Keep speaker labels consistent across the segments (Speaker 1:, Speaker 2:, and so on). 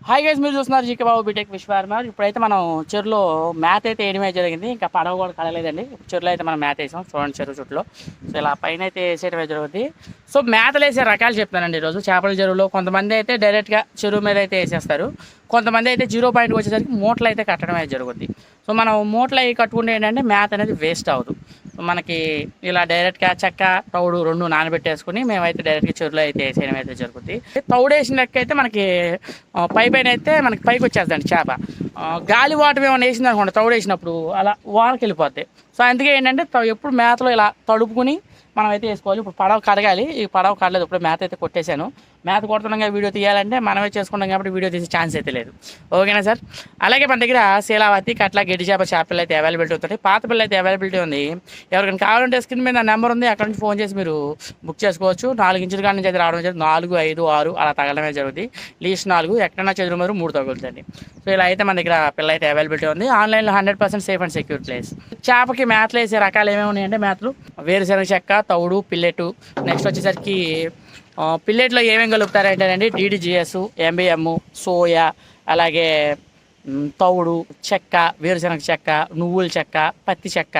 Speaker 1: Hi guys, మీరు చూస్తున్నారు GK బాబు BTech Vishwakarma. ఇప్పుడైతే మనం చెరువులో మ్యాథ్ అయితే వేయడమే జరిగింది. ఇంకా పడవ కూడా కడలేదండి. చెరువులో అయితే మనం మ్యాథ్ వేసాం. చూడండి చెరువు చుట్టూ. సో ఇలా పైన అయితే వేసేయడమే జరుగుతుంది. సో మ్యాథ్లు వేసే రకాలు చెప్తానండి ఈరోజు. చేపల చెరువులో కొంతమంది అయితే డైరెక్ట్గా చెరువు మీద అయితే వేసేస్తారు. కొంతమంది అయితే 0 పాయింట్కి వచ్చేసరికి మూటలు అయితే కట్టడం అయితే జరుగుతుంది. సో మనం మూటలు అవి కట్టుకుంటే ఏంటంటే మ్యాథ్ అనేది వేస్ట్ అవ్వదు. మనకి ఇలా డైరెక్ట్గా చెక్క తౌడు రెండు నానబెట్టేసుకుని మేమైతే డైరెక్ట్గా చెరువులో అయితే వేసేయడం అయితే జరుగుతుంది. తౌడు వేసిన లెక్క అయితే మనకి పైన అయితే మనకి పైకి వచ్చేస్తుందండి చేప. గాలి వాటర్ ఏమైనా వేసింది అనుకోండి తౌడు వేసినప్పుడు అలా వానకి వెళ్ళిపోద్ది. సో అందుకే ఏంటంటే ఎప్పుడు మేతలో ఇలా తడుపుకుని మనం అయితే వేసుకోవాలి. ఇప్పుడు పడవ కడగాలి. ఈ పడవ కడలేదు, ఇప్పుడు మేత అయితే కొట్టేశాను. మేత కొడుతున్నాగా వీడియో తీయాలంటే మనమే చేసుకుంటాం కాబట్టి వీడియో తీసే ఛాన్స్ అయితే లేదు. ఓకేనా సార్? అలాగే మన దగ్గర శీలావతి, కట్ల, గెడ్డి చేప చేపలు అయితే అవైలబిలిటీ ఉంటుంది. పాత పిల్లలు అయితే అవైలబిలిటీ ఉంది. ఎవరికైనా కావాలంటే స్క్రీన్ మీద నెంబర్ ఉంది, అక్కడ నుంచి ఫోన్ చేసి మీరు బుక్ చేసుకోవచ్చు. 4 ఇంచుల కాడ నుంచి అయితే రావడం జరిగింది. 4, 5, 6 అలా తగలడమే జరుగుతుంది. లీస్ట్ 4, ఎక్కడన్నా చెదురు మరి 3 తగులుతుంది. సో ఇలా అయితే మన దగ్గర పిల్ల అయితే అవైలబిలిటీ ఉంది. ఆన్లైన్లో 100% సేఫ్ అండ్ సెక్యూర్ ప్లేస్. చేపకి మేతలు వేసే రకాలు ఏమేమి ఉన్నాయంటే మేతలు వేరుశనగ చెక్క, తౌడు, పిల్లెటు. నెక్స్ట్ వచ్చేసరికి పిల్లెట్లో ఏమేమి కలుపుతారంటేనండి DDGS, MBM, సోయా, అలాగే తౌడు, చెక్క, వేరుశనగ చెక్క, నువ్వుల చెక్క, పత్తి చెక్క,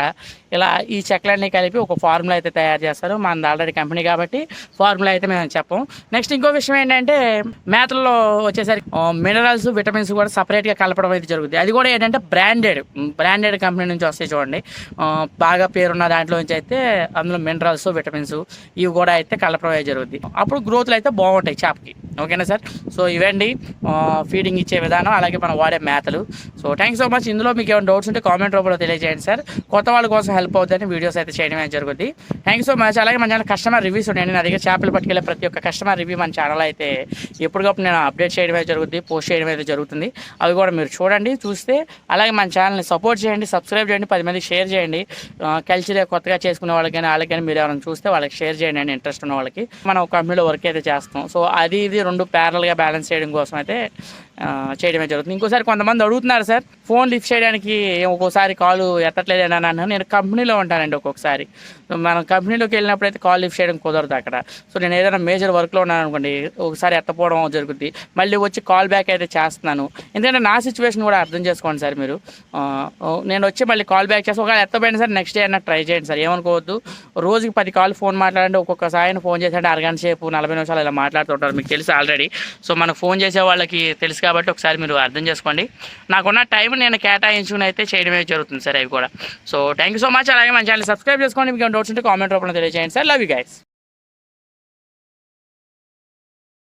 Speaker 1: ఇలా ఈ చెక్కలన్నీ కలిపి ఒక ఫార్ములా అయితే తయారు చేస్తారు. మనది ఆల్రెడీ కంపెనీ కాబట్టి ఫార్ములా అయితే మేము చెప్పం. నెక్స్ట్ ఇంకో విషయం ఏంటంటే మేతల్లో వచ్చేసరికి మినరల్స్, విటమిన్స్ కూడా సపరేట్గా కలపడం అయితే జరుగుతుంది. అది కూడా ఏంటంటే బ్రాండెడ్ కంపెనీ నుంచి వస్తాయి చూడండి. బాగా పేరున్న దాంట్లో నుంచి అయితే అందులో మినరల్స్, విటమిన్స్ ఇవి కూడా అయితే కలపడం అయితే జరుగుతుంది. అప్పుడు గ్రోత్లు అయితే బాగుంటాయి చేపకి. ఓకేనా సార్? సో ఇవండి ఫీడింగ్ ఇచ్చే విధానం, అలాగే మనం వాడే మేతలు. So thanks so much. ఇందులో మీకు ఏమైనా డౌట్స్ ఉంటే కామెంట్ రూపంలో తెలియజేయండి సార్. కొత్త వాళ్ళ కోసం హెల్ప్ అవుతుందని వీడియోస్ అయితే చేయడం జరుగుతుంది. Thanks so much. అలాగే మన ఛానల్ కస్టమర్ రివ్యూస్ ఉన్నాయండి. నా దగ్గర చేపలు పట్టుకెళ్ళే ప్రతి ఒక్క కస్టమర్ రివ్యూ మన ఛానల్ అయితే ఎప్పటికప్పుడు నేను అప్డేట్ చేయడం జరుగుతుంది, పోస్ట్ చేయడం అయితే జరుగుతుంది. అవి కూడా మీరు చూడండి, చూస్తే అలాగే మన ఛానల్ని సపోర్ట్ చేయండి, సబ్స్క్రైబ్ చేయండి, 10 మందికి షేర్ చేయండి. కల్చర్ కొత్తగా చేసుకునే వాళ్ళకి కానీ వాళ్ళకి కానీ మీరు ఎవరైనా చూస్తే వాళ్ళకి షేర్ చేయండి అండి, ఇంట్రెస్ట్ ఉన్న వాళ్ళకి. మనం ఒక కంపెనీలో వర్క్ అయితే చేస్తాం. సో అది ఇది రెండు ప్యారల్గా బ్యాలెన్స్ చేయడం కోసం అయితే చేయడమే జరుగుతుంది. ఇంకోసారి కొంతమంది అడుగుతున్నారు సార్, ఫోన్ లిఫ్ట్ చేయడానికి ఒక్కోసారి కాలు ఎత్తట్లేదు అని అన్నాను. నేను కంపెనీలో ఉంటానండి. ఒక్కొక్కసారి మనం కంపెనీలోకి వెళ్ళినప్పుడు అయితే కాల్ లిఫ్ట్ చేయడం కుదరదు అక్కడ. సో నేను ఏదైనా మేజర్ వర్క్లో ఉన్నాను అనుకోండి, ఒకసారి ఎత్తపోవడం జరుగుతుంది, మళ్ళీ వచ్చి కాల్ బ్యాక్ అయితే చేస్తున్నాను. ఎందుకంటే నా సిచ్యువేషన్ కూడా అర్థం చేసుకోండి సార్ మీరు. నేను వచ్చి మళ్ళీ కాల్ బ్యాక్ చేసి ఒకవేళ ఎత్తపోయినా సార్ నెక్స్ట్ డే అన్న ట్రై చేయండి సార్, ఏమనుకోవద్దు. రోజుకి 10 కాల్ ఫోన్ మాట్లాడండి. ఒక్కొక్కసారి ఫోన్ చేసాడంటే అరగంట సేపు 40 నిమిషాలు ఇలా మాట్లాడుతుంటారు, మీకు తెలుసు ఆల్రెడీ. సో మనకు ఫోన్ చేసే వాళ్ళకి తెలుసు కాబట్టి ఒకసారి మీరు అర్థం చేసుకోండి. నాకున్న టైం నేను కేటాయించుకుని అయితే చేయడమే జరుగుతుంది సార్ అవి కూడా. So thank you so much. అలాగే మన ఛానల్ సబ్స్క్రైబ్ చేసుకోండి. మీకు డౌట్స్ ఉంటే కామెంట్ రూపంలో తెలియజేయండి సార్. Love you guys.